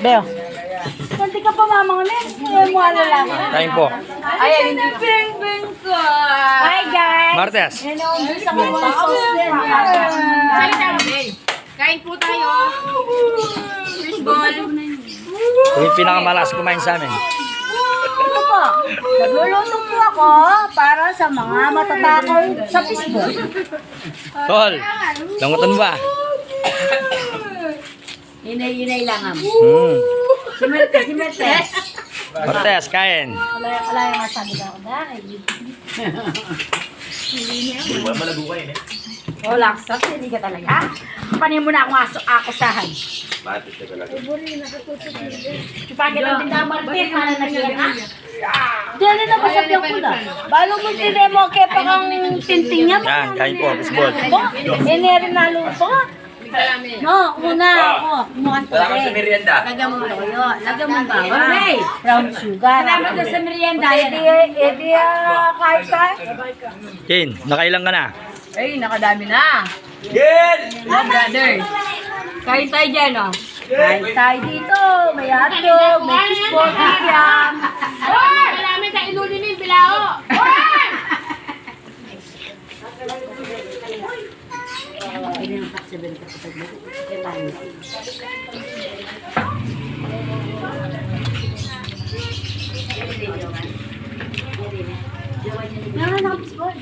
Beo. Hindi ka pa mamanganin. Ayaw mo lang. Kain po. Ay, hindi. Bing ko. Hi, guys. Martes. Sa mga sauce din. Kain po tayo. Fishball. Kung yung pinakamalakas kumain sa amin. Ito po. Nagluluto po ako para sa mga matatakaw sa fishball. Tol, langutan ba? Inay lang am. Hmm. Si Merte. Martes, kain. Wala yung masabi na ako dahil. Oh, laksa. Hindi ka talaga. Panin mo na akong akusahan. Pagkat ang tindamartes, mana na siya na. Diyan na masabyan ko na. Balo mo tine mo kaya pa kang tinting niya. Yan, kain po, fishball. Rin na luto. No, una ako. Kumuha ko Wala ka sa merienda. lagyan mo toyo. Lagyan mo bawang. Brown sugar. Salamat na sa merienda. Edi, kahit. Kin, nakailang ka na? Ay, nakadami na. Gil! Mga brother. Kain tayo dyan, oh. Kain tayo dito. May hotdog, may fishball, kikiam. Marami tayo ilulinin, bilao. Fishball.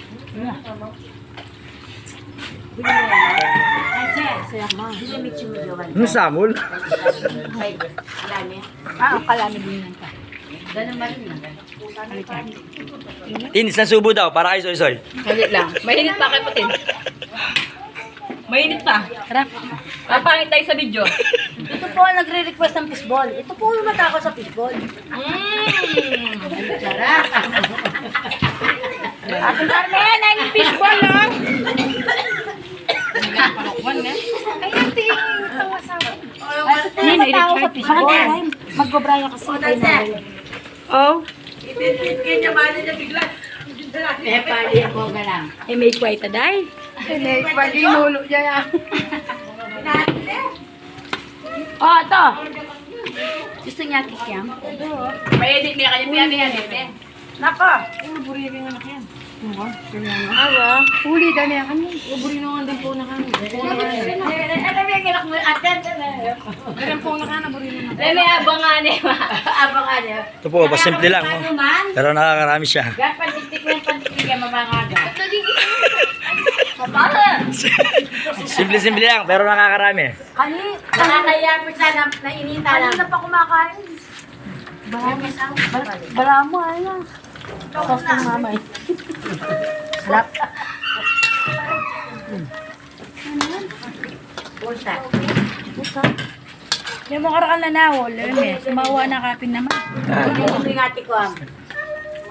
Ano samol? Ang kalami din yan ka. Tin, isang subo daw, para kay Soy-Soy. Malit lang. Mainit pa kay Putin. Mainit pa. Tara. Papangit tayo sa video. Ito po ang nagre-request ng fishball. Ito po yung matako sa fishball. Sarap. Ate Carmen, ay fishball lang. Ay, ate, tawa sa akin. Ay, matako sa fishball. Magbabraya kasi tayo na. Oh. Eh, may kway taday. Pag-inulo dyan, ah. Oh, ito. Gusto niya kikiam? May edit niya kayo yan. Nako. Awa. Huli ka niya kami. Uburi na nga din po na kami. Ano yung ginak mo? Meron po na ka na, buri na. May abangan eh. Abangan eh. Ito po, simple lang. Oh. Pero nakakarami siya. Pantitik mo yung pantitik yung mamangaga. Simple lang, pero nakakarami. Nakakaya po sana na inita lang. Kanina pa kumakain. Bala mo, ayun. Sauce ng mamay. Sarap. Pusa. Yung mga karakal na nawol, eh. Sumawa na kapin naman. Yung ate ko.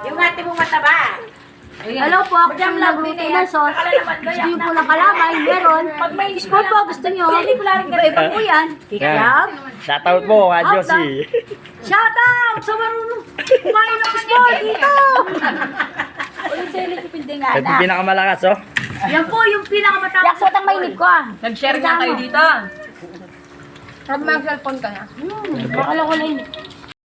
Yung ate mo mataba. Hello po, ako yung nagluto ng sauce. Gusto nyo po ng kalamay, meron. Pag may fishball po, gusto nyo. Iba-iba po yan. Kikiam. Shoutout po, Ka Josie. Shout out sa marunong kumain ng fishball dito. Uy, sili ko pinding nga Ito yung pinakamalakas, oh. Yan po yung pinakamatapos. Yaksot ang mainit ko ah. Nag-share nga kayo dito. Rob, mag-cellphone ka na. Bakala ko lang.